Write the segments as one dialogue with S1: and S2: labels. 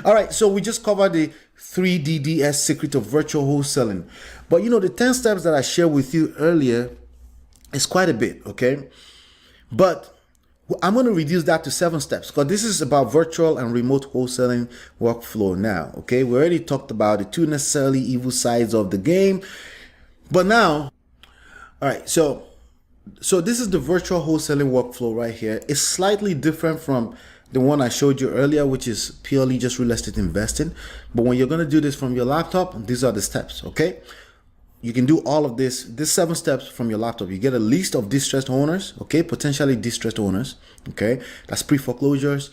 S1: All right, so we just covered the 3DDS secret of virtual wholesaling. But the 10 steps that I shared with you earlier is quite a bit, okay? But I'm going to reduce that to 7 steps because this is about virtual and remote wholesaling workflow now, okay? We already talked about the 2 necessarily evil sides of the game. But now, all right, so this is the virtual wholesaling workflow right here. It's slightly different from the one I showed you earlier, which is purely just real estate investing. But when you're going to do this from your laptop, these are the steps, okay? You can do all of these 7 steps from your laptop. You get a list of distressed owners, okay? Potentially distressed owners, okay? That's pre-foreclosures.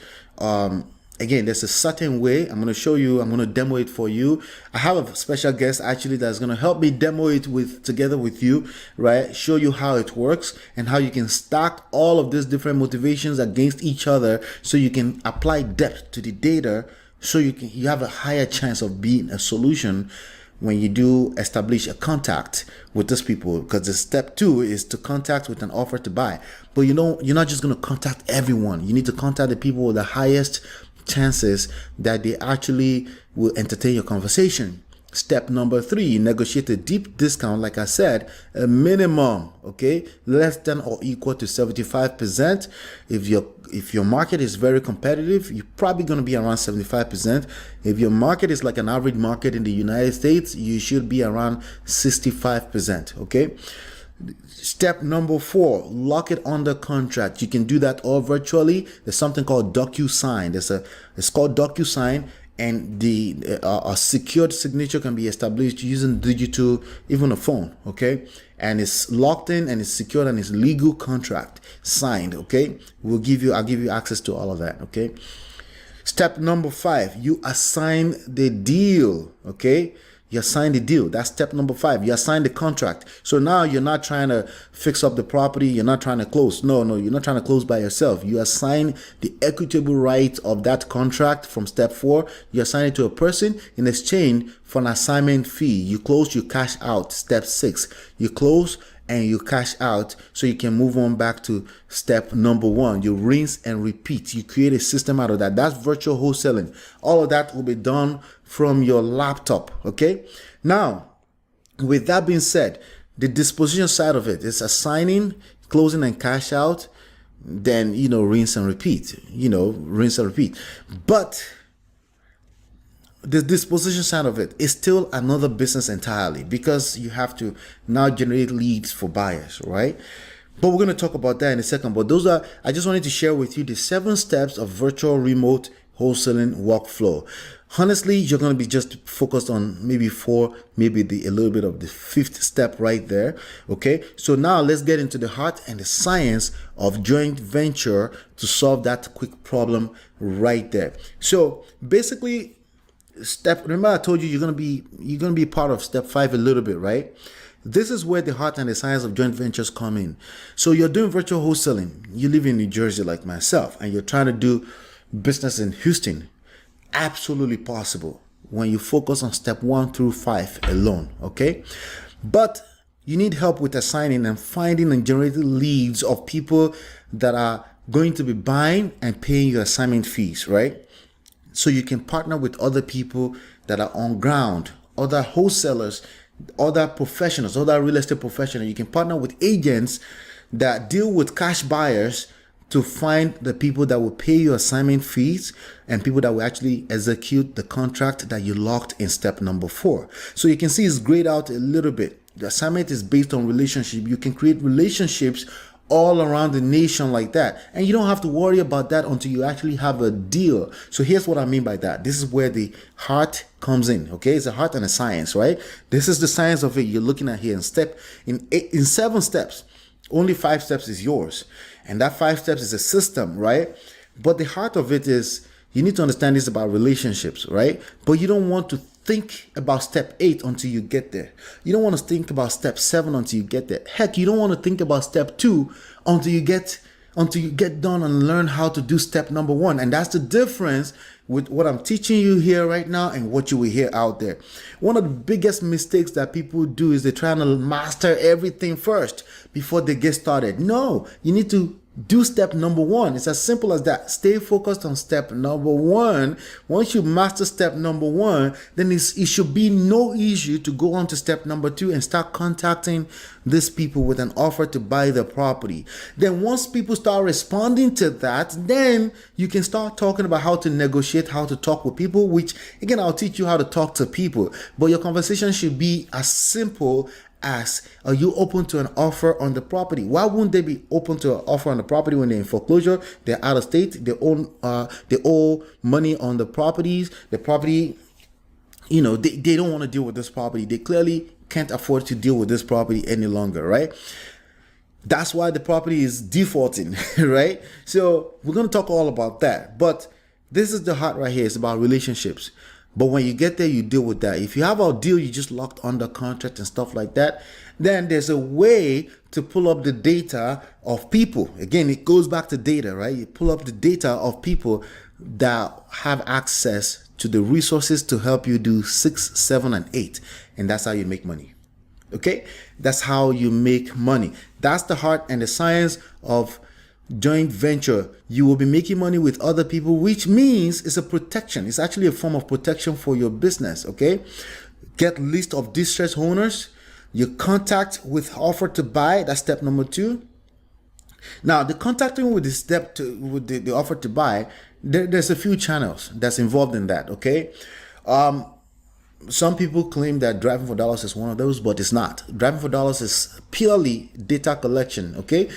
S1: Again, there's a certain way. I'm going to show you. I'm going to demo it for you. I have a special guest actually that's going to help me demo it together with you, right? Show you how it works and how you can stack all of these different motivations against each other so you can apply depth to the data so you have a higher chance of being a solution when you do establish a contact with these people, because the step 2 is to contact with an offer to buy. But you're not just going to contact everyone. You need to contact the people with the highest chances that they actually will entertain your conversation. Step number 3, negotiate a deep discount. Like I said, a minimum, okay, less than or equal to 75%. If your market is very competitive, you're probably going to be around 75%. If your market is like an average market in the United States, you should be around 65%, okay? Step number 4, lock it under contract. You can do that all virtually. There's something called DocuSign. It's called DocuSign, and a secured signature can be established using digital, even a phone, okay? And it's locked in and it's secured and it's legal contract signed, okay? I'll give you access to all of that, okay? Step number 5, you assign the deal, okay? You assign the deal. That's step number 5. You assign the contract. So now you're not trying to fix up the property. You're not trying to close. No, you're not trying to close by yourself. You assign the equitable right of that contract from step 4. You assign it to a person in exchange for an assignment fee. You close, you cash out. Step 6. You close and you cash out so you can move on back to step number 1. You rinse and repeat. You create a system out of that. That's virtual wholesaling. All of that will be done from your laptop, okay? Now, with that being said, the disposition side of it is assigning, closing and cash out, then, rinse and repeat, rinse and repeat. But the disposition side of it is still another business entirely, because you have to now generate leads for buyers, right? But we're going to talk about that in a second. But I just wanted to share with you the 7 steps of virtual remote wholesaling workflow. Honestly, you're going to be just focused on maybe 4, maybe a little bit of the 5th step right there. Okay, so now let's get into the heart and the science of joint venture to solve that quick problem right there. So basically, remember I told you you're going to be part of step 5 a little bit, right? This is where the heart and the science of joint ventures come in. So you're doing virtual wholesaling. You live in New Jersey like myself, and you're trying to do business in Houston. Absolutely possible when you focus on step 1 through 5 alone, okay? But you need help with assigning and finding and generating leads of people that are going to be buying and paying your assignment fees, right? So you can partner with other people that are on ground, other wholesalers, other professionals, other real estate professionals. You can partner with agents that deal with cash buyers to find the people that will pay your assignment fees and people that will actually execute the contract that you locked in step number 4. So you can see it's grayed out a little bit. The assignment is based on relationship. You can create relationships all around the nation like that, and you don't have to worry about that until you actually have a deal. So here's what I mean by that. This is where the heart comes in, okay? It's a heart and a science, right? This is the science of it you're looking at here. In 7 steps, only 5 steps is yours, and that 5 steps is a system, right? But the heart of it is, you need to understand this about relationships, right? But you don't want to think about step 8 until you get there. You don't want to think about step 7 until you get there. Heck, you don't want to think about step 2 until you get done and learn how to do step number 1. And that's the difference with what I'm teaching you here right now and what you will hear out there. One of the biggest mistakes that people do is they're trying to master everything first before they get started. No, you need to Do step number one. It's as simple as that. Stay focused on step number one. Once you master step number one, then it should be no issue to go on to step number two and start contacting these people with an offer to buy the property. Then once people start responding to that, then you can start talking about how to negotiate, how to talk with people, which again, I'll teach you how to talk to people. But your conversation should be as simple as, are you open to an offer on the property? Why wouldn't they be open to an offer on the property when they're in foreclosure? They're out of state. They owe money on the properties. The property, they don't want to deal with this property. They clearly can't afford to deal with this property any longer, right? That's why the property is defaulting, right? So we're going to talk all about that. But this is the heart right here. It's about relationships. But when you get there, you deal with that. If you have a deal you just locked under contract and stuff like that, then there's a way to pull up the data of people. Again, it goes back to data, right? You pull up the data of people that have access to the resources to help you do 6, 7, and 8. And that's how you make money. Okay? That's how you make money. That's the heart and the science of joint venture. You will be making money with other people, which means it's a protection. It's actually a form of protection for your business. Okay, get list of distressed owners. You contact with offer to buy. That's step number 2. Now, the contacting with the offer to buy, there's a few channels that's involved in that. Okay, some people claim that driving for dollars is one of those, but it's not. Driving for dollars is purely data collection. Okay.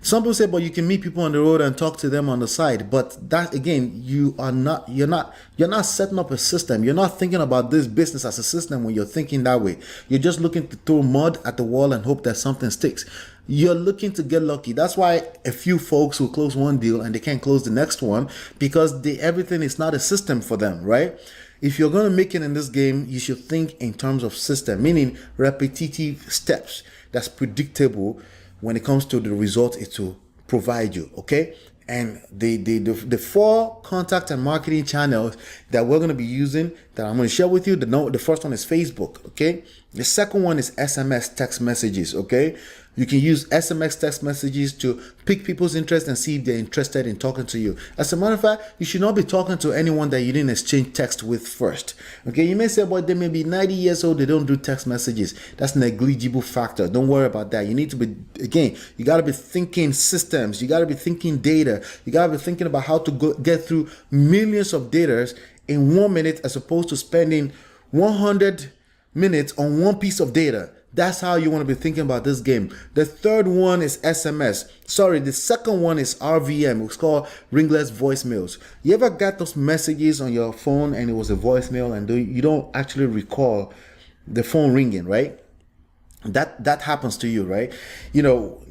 S1: Some people say, but you can meet people on the road and talk to them on the side. But that, again, you're not setting up a system. You're not thinking about this business as a system when you're thinking that way. You're just looking to throw mud at the wall and hope that something sticks. You're looking to get lucky. That's why a few folks will close one deal and they can't close the next one, because everything is not a system for them, right? If you're going to make it in this game, you should think in terms of system, meaning repetitive steps that's predictable when it comes to the result it will provide you. Okay, and the 4 contact and marketing channels that we're going to be using, that I'm going to share with you, the first one is Facebook. Okay, the second one is SMS text messages. Okay, you can use SMS text messages to pick people's interest and see if they're interested in talking to you. As a matter of fact, you should not be talking to anyone that you didn't exchange text with first. Okay, you may say, but they may be 90 years old, they don't do text messages. That's a negligible factor. Don't worry about that. You need to be, again, you got to be thinking systems. You got to be thinking data. You got to be thinking about how to get through millions of data in 1 minute, as opposed to spending 100 minutes on one piece of data. That's how you want to be thinking about this game. The third one is SMS. Sorry, the second one is RVM. It's called Ringless voicemails. You ever got those messages on your phone and it was a voicemail and you don't actually recall the phone ringing, right? That happens to you, right?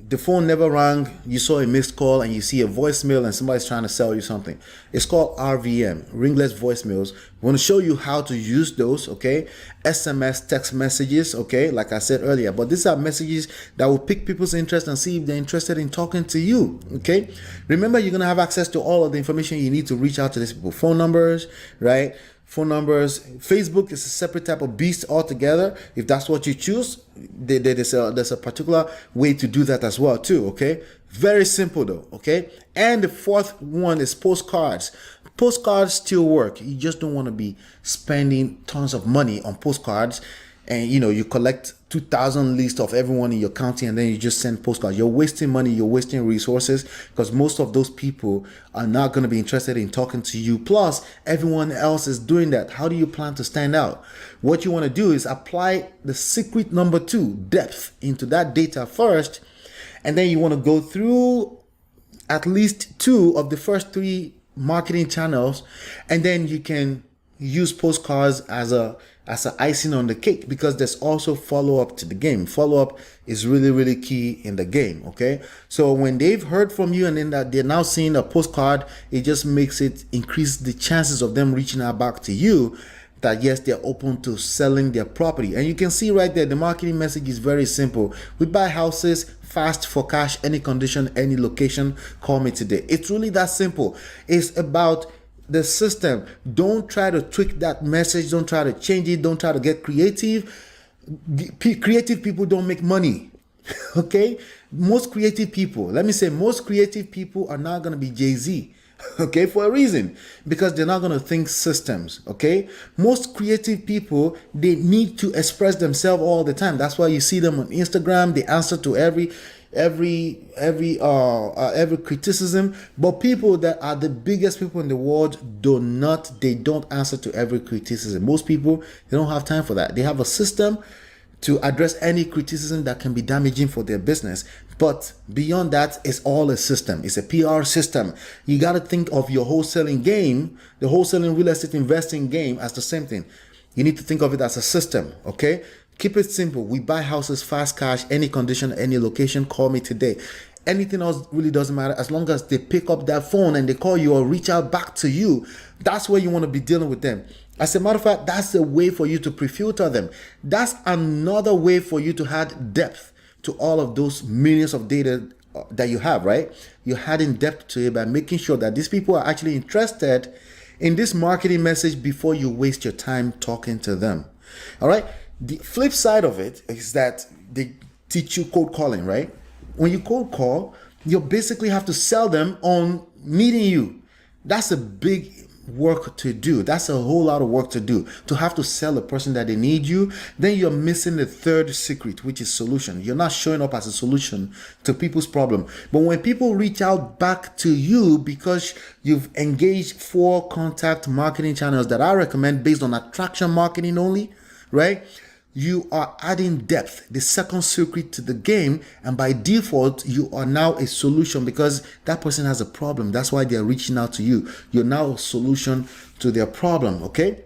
S1: The phone never rang, you saw a missed call and you see a voicemail and somebody's trying to sell you something. It's called RVM, Ringless voicemails. We want to show you how to use those, okay? SMS text messages, okay? Like I said earlier, but these are messages that will pick people's interest and see if they're interested in talking to you, okay? Remember, you're going to have access to all of the information you need to reach out to these people. Phone numbers, right? Phone numbers. Facebook is a separate type of beast altogether. If that's what you choose, there's a particular way to do that as well too, okay? Very simple though, okay? And the fourth one is postcards. Postcards still work. You just don't want to be spending tons of money on postcards, and you collect 2,000 lists of everyone in your county and then you just send postcards. You're wasting money, you're wasting resources, because most of those people are not going to be interested in talking to you. Plus, everyone else is doing that. How do you plan to stand out? What you want to do is apply the secret number 2, depth, into that data first, and then you want to go through at least 2 of the first 3 marketing channels, and then you can use postcards as a icing on the cake, because there's also follow-up to the game. Follow-up is really, really key in the game, okay? So when they've heard from you and then that they're now seeing a postcard, it just makes it increase the chances of them reaching out back to you that yes, they're open to selling their property. And you can see right there, the marketing message is very simple. We buy houses fast, for cash, any condition, any location, call me today. It's really that simple. It's about the system. Don't try to tweak that message. Don't try to change it. Don't try to get creative. Creative people don't make money. Okay? Most creative people, let me say, most creative people are not going to be Jay-Z. Okay, for a reason, because they're not going to think systems. Okay, most creative people, they need to express themselves all the time. That's why you see them on Instagram. They answer to every criticism. But people that are the biggest people in the world they don't answer to every criticism. Most people, they don't have time for that. They have a system to address any criticism that can be damaging for their business. But beyond that, it's all a system. It's a PR system. You got to think of your wholesaling game, the wholesaling real estate investing game, as the same thing. You need to think of it as a system, okay? Keep it simple. We buy houses fast cash, any condition, any location. Call me today. Anything else really doesn't matter, as long as they pick up that phone and they call you or reach out back to you. That's where you want to be dealing with them. As a matter of fact, that's a way for you to pre-filter them. That's another way for you to add depth to all of those millions of data that you have, right? You're adding depth to it by making sure that these people are actually interested in this marketing message before you waste your time talking to them. All right. The flip side of it is that they teach you cold calling, right? When you cold call, you basically have to sell them on meeting you. That's a big work to do. That's a whole lot of work to do, to have to sell a person that they need you. Then you're missing the third secret, which is solution. You're not showing up as a solution to people's problem. But when people reach out back to you because you've engaged 4 contact marketing channels that I recommend based on attraction marketing only, right? You are adding depth, the second secret to the game, and by default, you are now a solution because that person has a problem. That's why they're reaching out to you. You're now a solution to their problem, okay?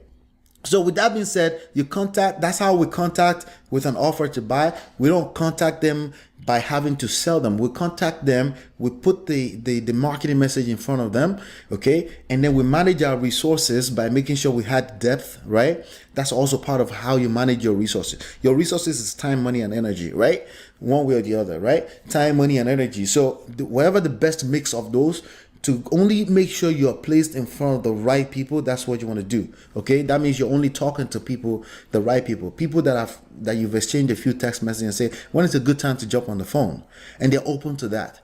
S1: So with that being said, that's how we contact with an offer to buy. We don't contact them by having to sell them. We contact them, we put the marketing message in front of them, okay? And then we manage our resources by making sure we had depth, right? That's also part of how you manage your resources. Your resources is time, money, and energy, right? One way or the other, right? Time, money, and energy. So whatever the best mix of those, to only make sure you're placed in front of the right people, that's what you want to do. Okay, that means you're only talking to people, the right people that you've exchanged a few text messages and say, when is a good time to jump on the phone, and they're open to that.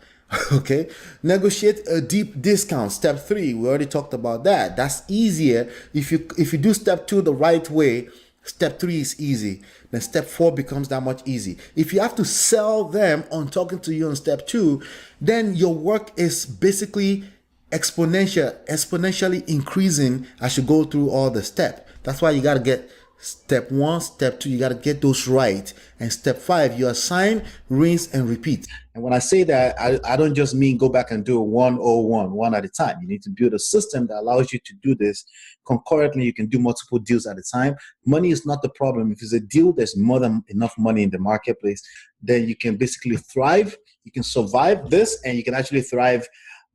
S1: Okay, negotiate a deep discount. Step 3, we already talked about that. That's easier if you do step 2 the right way. Step 3 is easy. Then step 4 becomes that much easy. If you have to sell them on talking to you on step 2, then your work is basically exponentially increasing as you go through all the steps. That's why you got to get step 1, step 2, you got to get those right. And step 5, you assign, rinse, and repeat. And when I say that, I don't just mean go back and do 101, one at a time. You need to build a system that allows you to do this concurrently. You can do multiple deals at a time. Money is not the problem. If it's a deal, there's more than enough money in the marketplace. Then you can basically thrive. You can survive this, and you can actually thrive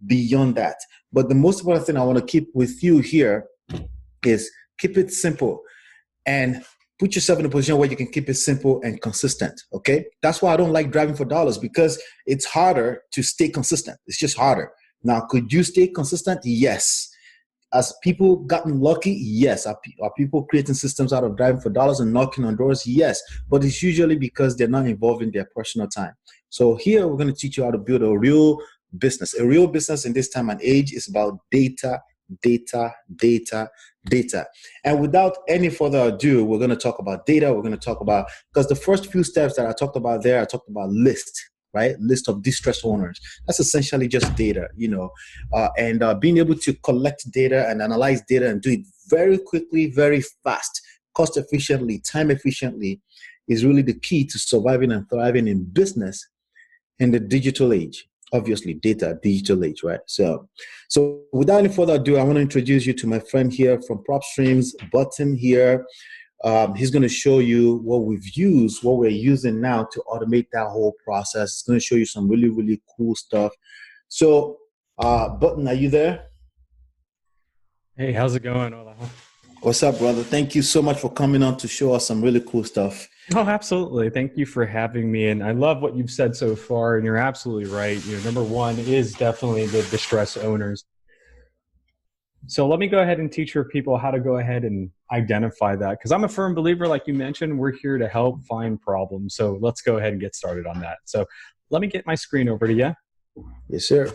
S1: beyond that. But the most important thing I want to keep with you here is keep it simple and put yourself in a position where you can keep it simple and consistent. Okay, that's why I don't like driving for dollars, because it's harder to stay consistent. It's just harder. Now, could you stay consistent? Yes. As people gotten lucky? Yes. Are people creating systems out of driving for dollars and knocking on doors? Yes. But it's usually because they're not involving their personal time. So here we're going to teach you how to build a real business. A real business in this time and age is about data, data, data, data. And without any further ado, we're going to talk about data. We're going to talk about, because the first few steps that I talked about there, I talked about list, right? List of distressed owners. That's essentially just data, and being able to collect data and analyze data and do it very quickly, very fast, cost efficiently, time efficiently is really the key to surviving and thriving in business in the digital age. Obviously, data, digital age, right? So without any further ado, I want to introduce you to my friend here from PropStreams, Button here. He's going to show you what we're using now to automate that whole process. He's going to show you some really, really cool stuff. So, Button, are you there?
S2: Hey, how's it going, Ola?
S1: What's up, brother? Thank you so much for coming on to show us some really cool stuff.
S2: Oh, absolutely. Thank you for having me. And I love what you've said so far. And you're absolutely right. Number one is definitely the distressed owners. So let me go ahead and teach your people how to go ahead and identify that. Because I'm a firm believer, like you mentioned, we're here to help find problems. So let's go ahead and get started on that. So let me get my screen over to you.
S1: Yes, sir.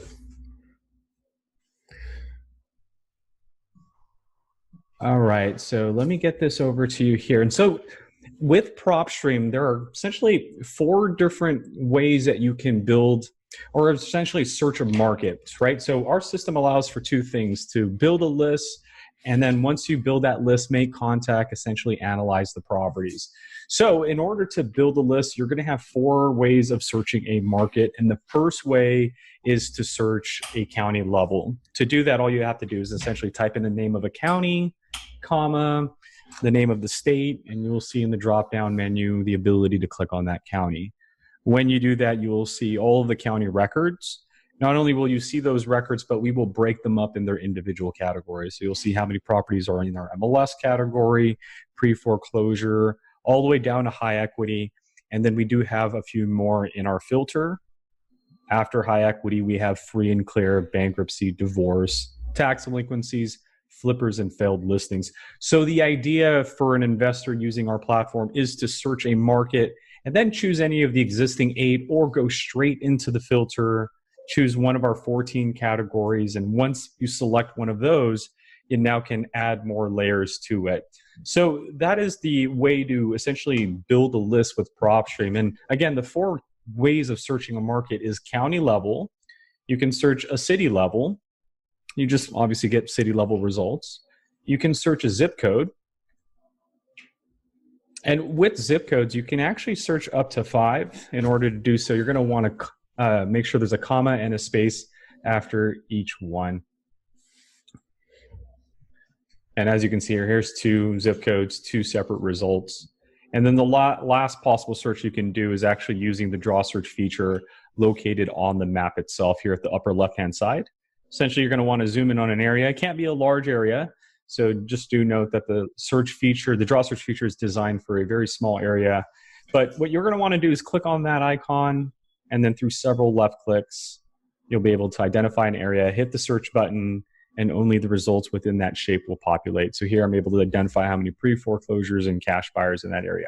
S2: All right, so let me get this over to you here. And so with PropStream, there are essentially 4 different ways that you can build or essentially search a market, right? So our system allows for 2 things: to build a list, and then once you build that list, make contact, essentially analyze the properties. So in order to build a list, you're going to have 4 ways of searching a market. And the first way is to search a county level. To do that, all you have to do is essentially type in the name of a county, comma, the name of the state, and you'll see in the drop-down menu the ability to click on that county. When you do that, you will see all of the county records. Not only will you see those records, but we will break them up in their individual categories. So you'll see how many properties are in our MLS category, pre-foreclosure, all the way down to high equity. And then we do have a few more in our filter. After high equity, we have free and clear, bankruptcy, divorce, tax delinquencies, flippers, and failed listings. So the idea for an investor using our platform is to search a market and then choose any of the existing 8, or go straight into the filter, choose one of our 14 categories. And once you select one of those, you now can add more layers to it. So that is the way to essentially build a list with PropStream. And again, the 4 ways of searching a market is county level. You can search a city level. You just obviously get city level results. You can search a zip code. And with zip codes, you can actually search up to 5. In order to do so, you're going to want to make sure there's a comma and a space after each one. And as you can see here, here's 2 zip codes, 2 separate results. And then the last possible search you can do is actually using the draw search feature located on the map itself here at the upper left-hand side. Essentially, you're going to want to zoom in on an area. It can't be a large area. So just do note that the search feature, the draw search feature, is designed for a very small area. But what you're going to want to do is click on that icon, and then through several left clicks, you'll be able to identify an area, hit the search button, and only the results within that shape will populate. So here I'm able to identify how many pre-foreclosures and cash buyers in that area.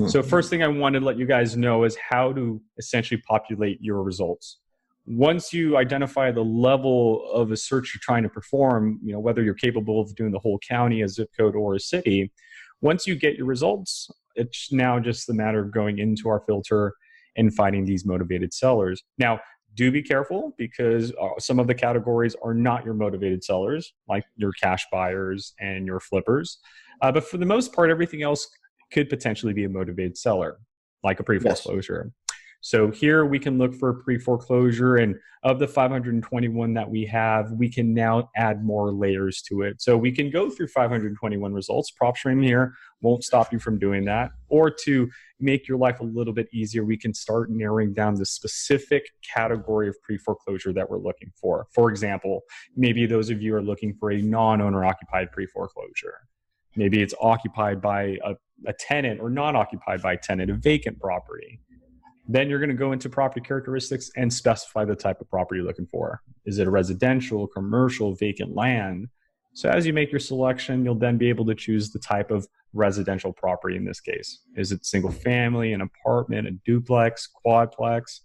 S2: So first thing I wanted to let you guys know is how to essentially populate your results. Once you identify the level of a search you're trying to perform, whether you're capable of doing the whole county, a zip code, or a city, once you get your results, it's now just a matter of going into our filter and finding these motivated sellers. Now, do be careful, because some of the categories are not your motivated sellers, like your cash buyers and your flippers. But for the most part, everything else could potentially be a motivated seller, like a pre-foreclosure. Yes. So here we can look for a pre-foreclosure, and of the 521 that we have, we can now add more layers to it. So we can go through 521 results. PropStream here won't stop you from doing that. Or to make your life a little bit easier, we can start narrowing down the specific category of pre-foreclosure that we're looking for. For example, maybe those of you are looking for a non-owner occupied pre-foreclosure. Maybe it's occupied by a tenant, or not occupied by a tenant, a vacant property. Then you're going to go into property characteristics and specify the type of property you're looking for. Is it a residential, commercial, vacant land? So as you make your selection, you'll then be able to choose the type of residential property in this case. Is it single family, an apartment, a duplex, quadplex?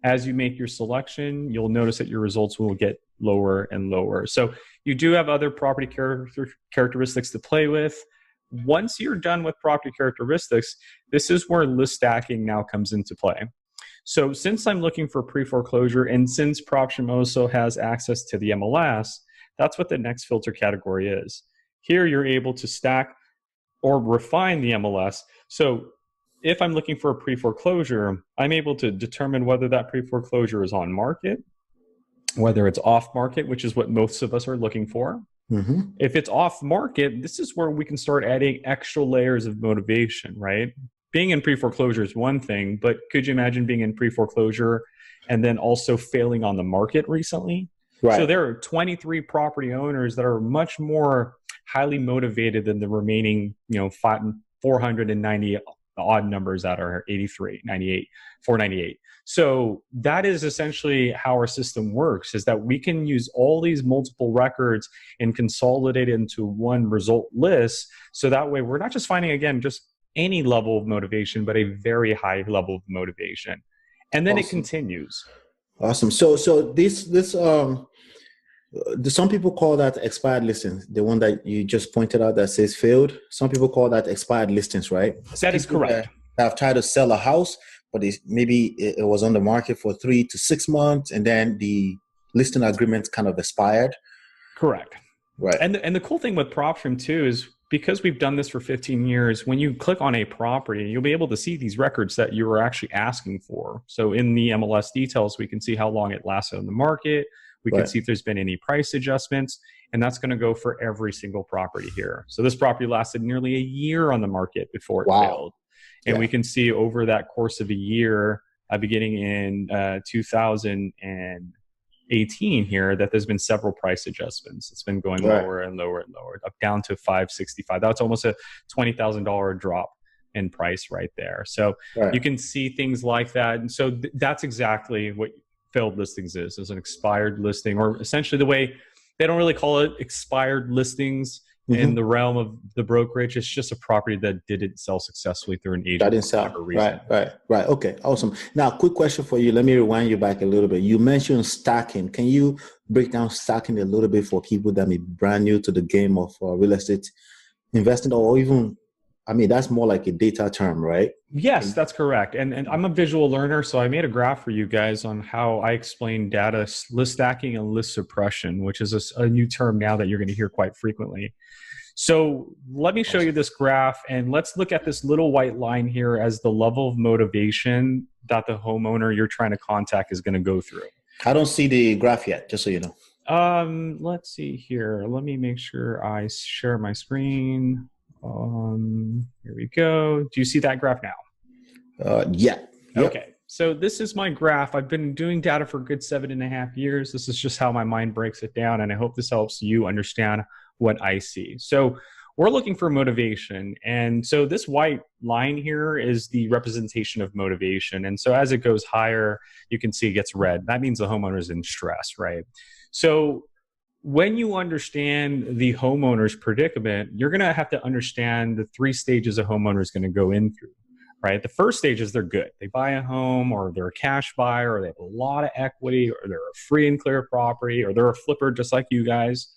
S2: As you make your selection, you'll notice that your results will get lower and lower. So you do have other property characteristics to play with. Once you're done with property characteristics, this is where list stacking now comes into play. So since I'm looking for pre-foreclosure, and since PropStream also has access to the MLS, that's what the next filter category is. Here you're able to stack or refine the MLS. So if I'm looking for a pre-foreclosure, I'm able to determine whether that pre-foreclosure is on market, whether it's off market, which is what most of us are looking for. Mm-hmm. If it's off market, this is where we can start adding extra layers of motivation, right? Being in pre-foreclosure is one thing, but could you imagine being in pre-foreclosure and then also failing on the market recently? Right. So there are 23 property owners that are much more highly motivated than the remaining, 490 odd numbers that are 83, 98, 498. So that is essentially how our system works, is that we can use all these multiple records and consolidate it into one result list. So that way we're not just finding, again, just any level of motivation, but a very high level of motivation. And then it
S1: Awesome.
S2: continues.
S1: Awesome. So some people call that expired listings. The one that you just pointed out that says failed. Some people call that expired listings, right?
S2: That is correct.
S1: That have tried to sell a house, but maybe it was on the market for 3 to 6 months, and then the listing agreement kind of expired.
S2: Correct.
S1: Right.
S2: And the cool thing with PropStream too is because we've done this for 15 years, when you click on a property, you'll be able to see these records that you were actually asking for. So in the MLS details, we can see how long it lasted on the market. We can see if there's been any price adjustments, and that's going to go for every single property here. So this property lasted nearly a year on the market before it failed. And we can see over that course of a year, beginning in 2018 here, that there's been several price adjustments. It's been going lower and lower and lower, up down to $565. That's almost a $20,000 drop in price right there. So you can see things like that. And so that's exactly what failed listings is an expired listing, or essentially the way they don't really call it expired listings in the realm of the brokerage. It's just a property that didn't sell successfully through an agent.
S1: That didn't sell. Right. Okay. Awesome. Now, quick question for you. Let me rewind you back a little bit. You mentioned stacking. Can you break down stacking a little bit for people that may be brand new to the game of real estate investing, or even, I mean, that's more like a data term, right?
S2: Yes, that's correct. And I'm a visual learner, so I made a graph for you guys on how I explain data list stacking and list suppression, which is a new term now that you're going to hear quite frequently. So let me show you this graph, and let's look at this little white line here as the level of motivation that the homeowner you're trying to contact is going to go through.
S1: I don't see the graph yet, just so you know.
S2: Let's see here. Let me make sure I share my screen. Here we go. Do you see that graph now?
S1: Yeah. Yep.
S2: Okay. So this is my graph. I've been doing data for a good 7.5 years. This is just how my mind breaks it down, and I hope this helps you understand what I see. So we're looking for motivation. And so this white line here is the representation of motivation. And so as it goes higher, you can see it gets red. That means the homeowner is in stress, right? So when you understand the homeowner's predicament, you're going to have to understand the 3 stages a homeowner is going to go in through, right? The first stage is they're good. They buy a home, or they're a cash buyer, or they have a lot of equity, or they're a free and clear property, or they're a flipper just like you guys.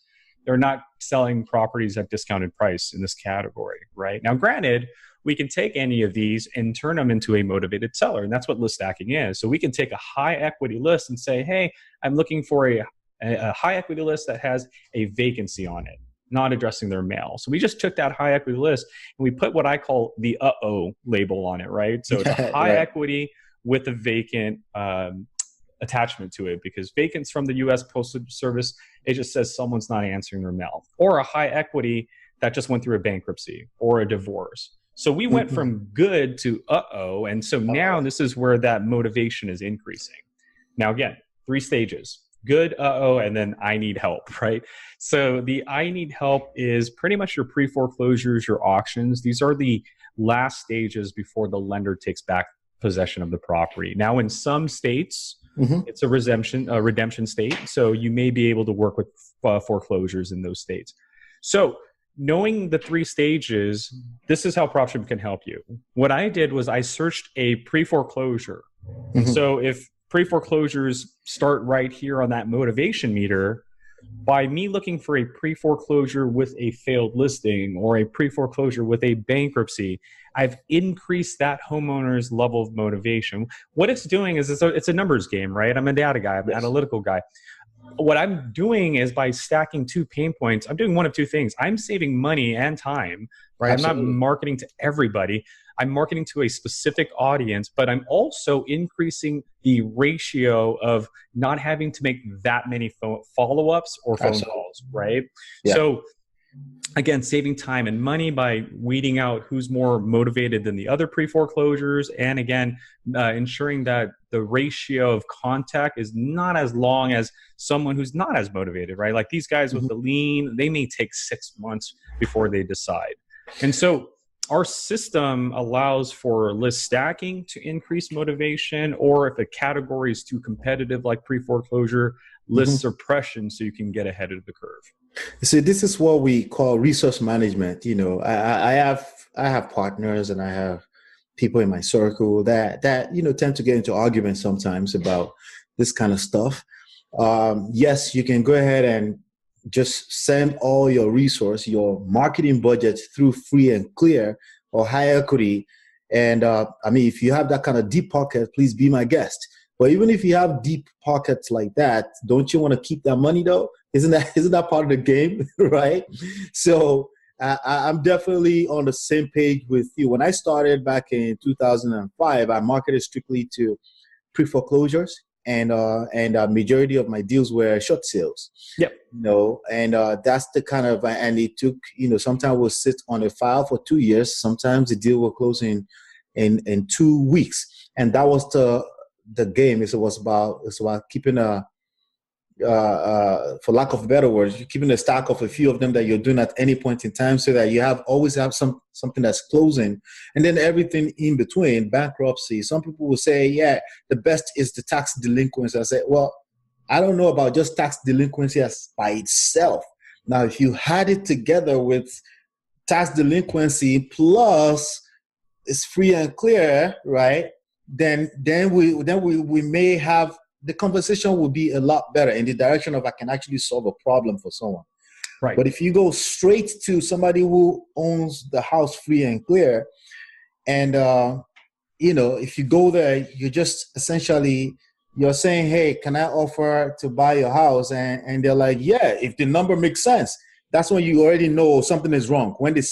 S2: They're not selling properties at discounted price in this category, right? Now, granted, we can take any of these and turn them into a motivated seller, and that's what list stacking is. So we can take a high equity list and say, hey, I'm looking for a high equity list that has a vacancy on it, not addressing their mail. So we just took that high equity list and we put what I call the uh-oh label on it, right? So it's a high equity with a vacant attachment to it, because vacants from the U.S. Postal Service, it just says someone's not answering their mail, or a high equity that just went through a bankruptcy or a divorce. So we went from good to uh-oh. And so now this is where that motivation is increasing. Now, again, 3 stages. Good, uh-oh, and then I need help, right? So the I need help is pretty much your pre-foreclosures, your auctions. These are the last stages before the lender takes back possession of the property. Now, in some states, it's a redemption state. So you may be able to work with foreclosures in those states. So knowing the 3 stages, this is how PropStream can help you. What I did was I searched a pre-foreclosure. So if pre-foreclosures start right here on that motivation meter, by me looking for a pre-foreclosure with a failed listing or a pre-foreclosure with a bankruptcy, I've increased that homeowner's level of motivation. What it's doing is it's a numbers game, right? I'm a data guy, I'm an analytical guy. What I'm doing is by stacking 2 pain points, I'm doing one of 2 things. I'm saving money and time, right? Absolutely. I'm not marketing to everybody. I'm marketing to a specific audience, but I'm also increasing the ratio of not having to make that many follow-ups or phone calls, right? Yeah. So again, saving time and money by weeding out who's more motivated than the other pre-foreclosures. And again, ensuring that the ratio of contact is not as long as someone who's not as motivated, right? Like these guys with the lien, they may take 6 months before they decide. And so our system allows for list stacking to increase motivation, or if a category is too competitive, like pre-foreclosure, list suppression, so you can get ahead of the curve.
S1: See, this is what we call resource management. You know, I have partners and I have people in my circle that tend to get into arguments sometimes about this kind of stuff. Yes, you can go ahead and just send all your resource, your marketing budget through free and clear or high equity. And if you have that kind of deep pocket, please be my guest. But even if you have deep pockets like that, don't you want to keep that money though? Isn't that part of the game, right? So I'm definitely on the same page with you. When I started back in 2005, I marketed strictly to pre-foreclosures, and a majority of my deals were short sales.
S2: Yep.
S1: And that's the kind of, and it took, sometimes we'll sit on a file for 2 years. Sometimes the deal will close in 2 weeks. And that was the game. It's about keeping for lack of better words, you're keeping a stack of a few of them that you're doing at any point in time, so that you always have something that's closing, and then everything in between. Bankruptcy. Some people will say, yeah, the best is the tax delinquency. I say, well, I don't know about just tax delinquency as by itself. Now, if you had it together with tax delinquency plus it's free and clear, right? Then we may have, the conversation will be a lot better in the direction of I can actually solve a problem for someone.
S2: Right.
S1: But if you go straight to somebody who owns the house free and clear, and if you go there, you're just essentially, you're saying, hey, can I offer to buy your house? And they're like, yeah, if the number makes sense. That's when you already know something is wrong. When they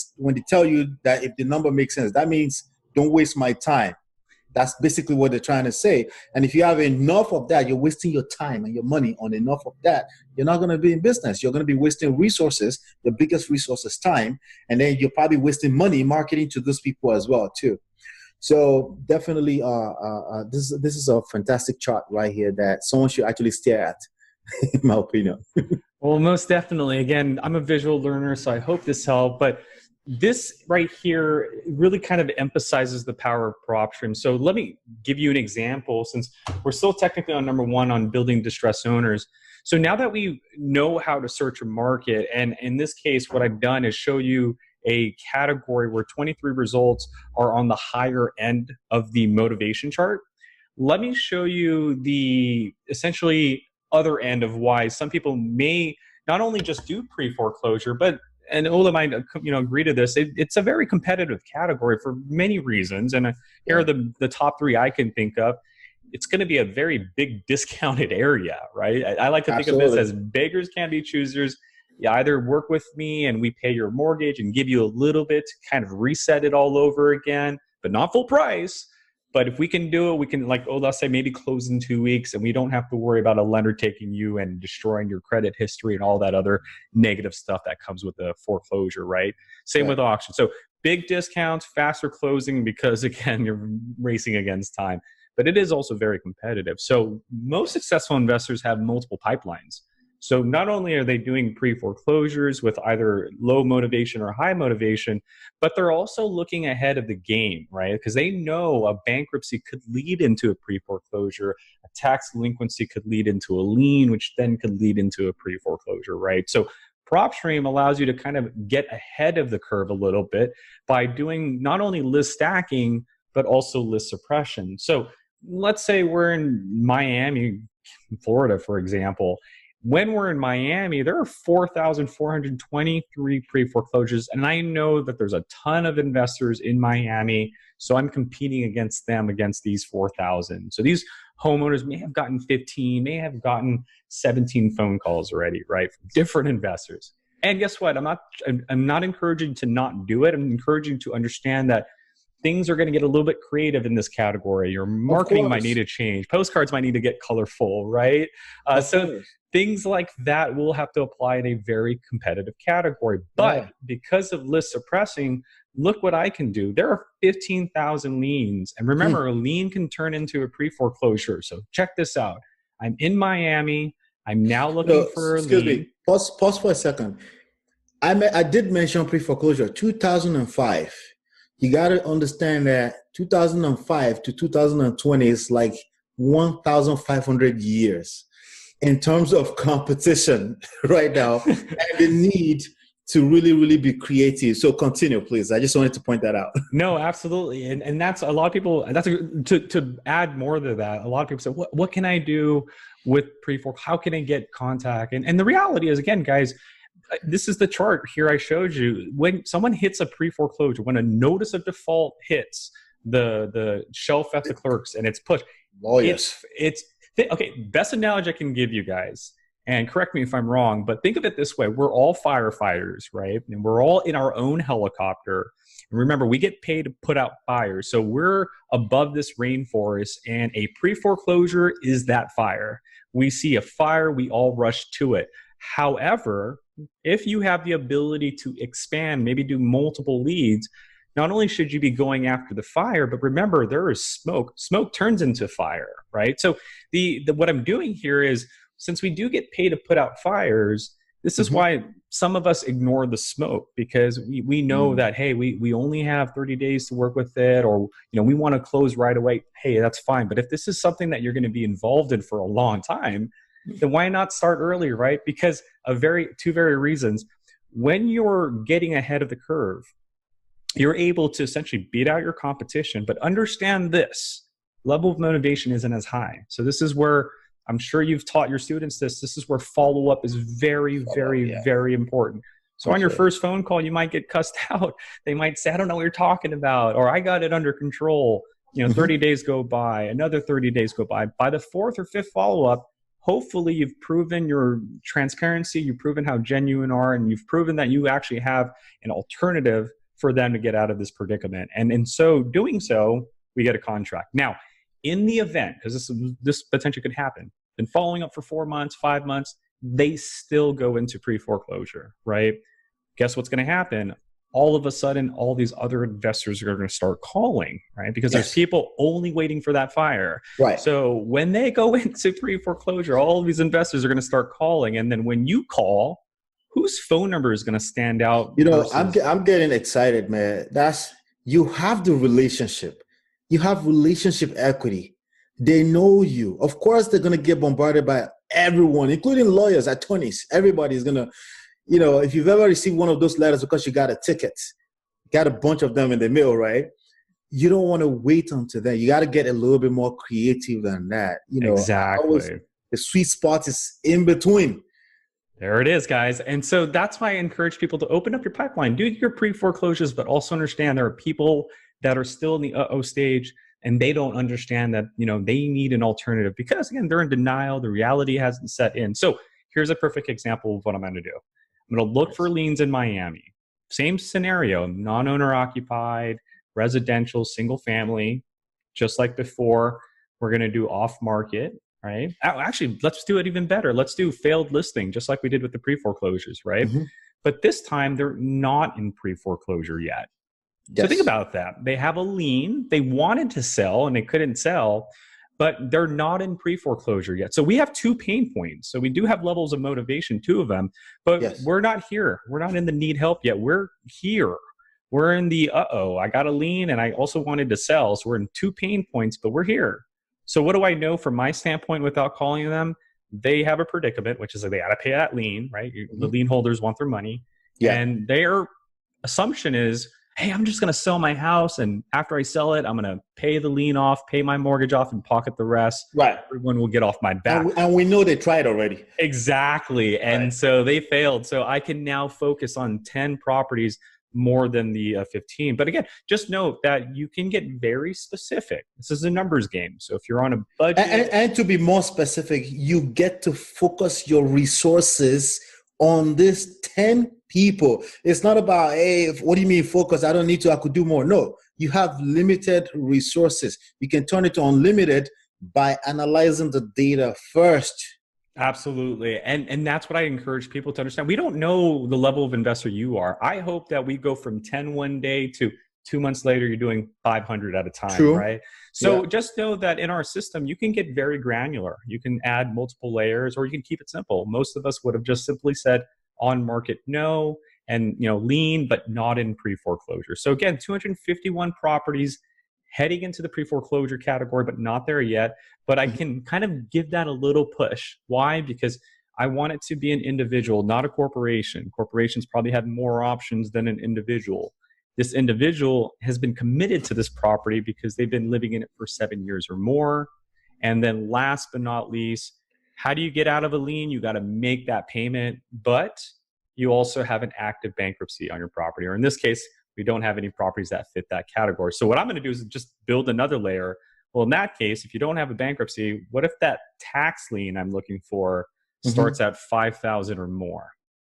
S1: tell you that if the number makes sense, that means don't waste my time. That's basically what they're trying to say. And if you have enough of that, you're wasting your time and your money on enough of that, you're not going to be in business. You're going to be wasting resources. The biggest resource is time. And then you're probably wasting money marketing to those people as well, too. So definitely, this is a fantastic chart right here that someone should actually stare at, in my opinion.
S2: Well, most definitely. Again, I'm a visual learner, so I hope this helped. But this right here really kind of emphasizes the power of PropStream. So let me give you an example, since we're still technically on number one on building distressed owners. So now that we know how to search a market, and in this case, what I've done is show you a category where 23 results are on the higher end of the motivation chart. Let me show you the essentially other end of why some people may not only just do pre-foreclosure, but, and Ola might agree to this, it's a very competitive category for many reasons. And here are the top three I can think of. It's going to be a very big discounted area, right? I like to think of this as beggars can't be choosers. You either work with me and we pay your mortgage and give you a little bit to kind of reset it all over again, but not full price. But if we can do it, we can, like Ola say, maybe close in 2 weeks, and we don't have to worry about a lender taking you and destroying your credit history and all that other negative stuff that comes with a foreclosure, right? Same with auction. So big discounts, faster closing, because again, you're racing against time. But it is also very competitive. So most successful investors have multiple pipelines. So not only are they doing pre-foreclosures with either low motivation or high motivation, but they're also looking ahead of the game, right? Because they know a bankruptcy could lead into a pre-foreclosure, a tax delinquency could lead into a lien, which then could lead into a pre-foreclosure, right? So PropStream allows you to kind of get ahead of the curve a little bit by doing not only list stacking, but also list suppression. So let's say we're in Miami, Florida, for example. When we're in Miami, there are 4,423 pre-foreclosures, and I know that there's a ton of investors in Miami, so I'm competing against them, against these 4,000. So these homeowners may have gotten 15, may have gotten 17 phone calls already, right, from different investors. And guess what? I'm not encouraging to not do it. I'm encouraging to understand that things are going to get a little bit creative in this category. Your marketing might need to change. Postcards might need to get colorful, right? So things like that will have to apply in a very competitive category. But because of list suppressing, look what I can do. There are 15,000 liens. And remember, a lien can turn into a pre-foreclosure. So check this out. I'm in Miami. I'm now looking for a lien.
S1: Excuse me. Pause for a second. I did mention pre-foreclosure, 2005. You got to understand that 2005 to 2020 is like 1,500 years in terms of competition right now, and the need to really, really be creative. So continue, please. I just wanted to point that out.
S2: No, absolutely. And that's a lot of people, to add more to that, a lot of people say, what can I do with pre-foreclosure? How can I get contact? And the reality is, again, guys, this is the chart here I showed you. When someone hits a pre-foreclosure, when a notice of default hits the shelf at the clerks and it's pushed, okay, best analogy I can give you guys, and correct me if I'm wrong, but think of it this way. We're all firefighters, right? And we're all in our own helicopter. And remember, we get paid to put out fires. So we're above this rainforest, and a pre-foreclosure is that fire. We see a fire, we all rush to it. However, if you have the ability to expand, maybe do multiple leads, not only should you be going after the fire, but remember, there is smoke. Smoke turns into fire, right? So what I'm doing here is, since we do get paid to put out fires, this is why some of us ignore the smoke, because we know that, hey, we only have 30 days to work with it, or we want to close right away. Hey, that's fine. But if this is something that you're going to be involved in for a long time, then why not start early, right? Because of two very reasons. When you're getting ahead of the curve, you're able to essentially beat out your competition, but understand this level of motivation isn't as high. So this is where, I'm sure you've taught your students this is where follow-up is very, very important. So on your first phone call, you might get cussed out. They might say, I don't know what you're talking about, or I got it under control. 30 days go by, another 30 days go by. By the fourth or fifth follow-up, hopefully you've proven your transparency, you've proven how genuine you are, and you've proven that you actually have an alternative for them to get out of this predicament. And in so doing so, we get a contract. Now, in the event, because this potentially could happen, been following up for 4 months, 5 months, they still go into pre-foreclosure, right? Guess what's going to happen? All of a sudden, all these other investors are going to start calling, right? Because there's people only waiting for that fire.
S1: Right.
S2: So when they go into pre-foreclosure, all of these investors are going to start calling. And then when you call, whose phone number is going to stand out?
S1: I'm getting excited, man. You have the relationship. You have relationship equity. They know you. Of course, they're going to get bombarded by everyone, including lawyers, attorneys. Everybody's going to, if you've ever received one of those letters because you got a ticket, got a bunch of them in the mail, right? You don't want to wait until then. You got to get a little bit more creative than that.
S2: Exactly.
S1: The sweet spot is in between.
S2: There it is, guys. And so that's why I encourage people to open up your pipeline, do your pre-foreclosures, but also understand there are people that are still in the uh-oh stage, and they don't understand that, they need an alternative because, again, they're in denial. The reality hasn't set in. So here's a perfect example of what I'm going to do. I'm going to look for liens in Miami. Same scenario, non-owner occupied, residential, single family, just like before. We're going to do off market, right? Actually, let's do it even better. Let's do failed listing, just like we did with the pre-foreclosures, right? But this time they're not in pre-foreclosure yet. So think about that. They have a lien. They wanted to sell and they couldn't sell, but they're not in pre-foreclosure yet. So we have 2 pain points. So we do have levels of motivation, 2 of them, but we're not here. We're not in the need help yet. We're here. We're in the, I got a lien and I also wanted to sell. So we're in 2 pain points, but we're here. So what do I know from my standpoint without calling them? They have a predicament, which is that they got to pay that lien, right? The lien holders want their money. And their assumption is, hey, I'm just going to sell my house, and after I sell it, I'm going to pay the lien off, pay my mortgage off, and pocket the rest.
S1: Right.
S2: Everyone will get off my back.
S1: And we know they tried already.
S2: Exactly. And so they failed. So I can now focus on 10 properties more than the 15. But again, just note that you can get very specific. This is a numbers game. So if you're on a budget.
S1: And to be more specific, you get to focus your resources on this 10 people. It's not about, hey, what do you mean focus? I don't need to, I could do more. No, you have limited resources. You can turn it to unlimited by analyzing the data first.
S2: Absolutely. And that's what I encourage people to understand. We don't know the level of investor you are. I hope that we go from 10 one day to 2 months later, you're doing 500 at a time, right? So just know that in our system, you can get very granular. You can add multiple layers, or you can keep it simple. Most of us would have just simply said on market, no, and lien, but not in pre-foreclosure. So again, 251 properties heading into the pre-foreclosure category, but not there yet. But I can kind of give that a little push. Why? Because I want it to be an individual, not a corporation. Corporations probably have more options than an individual. This individual has been committed to this property because they've been living in it for 7 years or more. And then last but not least, how do you get out of a lien? You got to make that payment, but you also have an active bankruptcy on your property. Or in this case, we don't have any properties that fit that category. So what I'm going to do is just build another layer. Well, in that case, if you don't have a bankruptcy, what if that tax lien I'm looking for starts at 5,000 or more,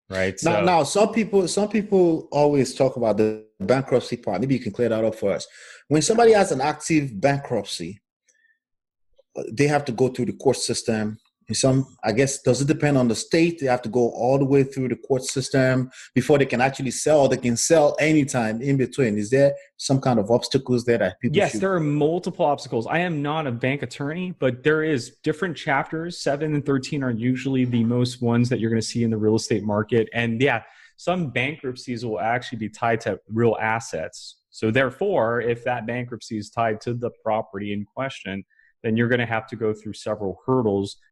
S2: right?
S1: Now, some people always talk about the bankruptcy part. Maybe you can clear that up for us. When somebody has an active bankruptcy, they have to go through the court system. And I guess, does it depend on the state? They have to go all the way through the court system before they can actually sell, or they can sell anytime in between. Is there some kind of obstacles there that people
S2: Yes, there are multiple obstacles. I am not a bank attorney, but there is different chapters. 7 and 13 are usually the most ones that you're going to see in the real estate market. And yeah, some bankruptcies will actually be tied to real assets. So therefore, if that bankruptcy is tied to the property in question, then you're going to have to go through several hurdles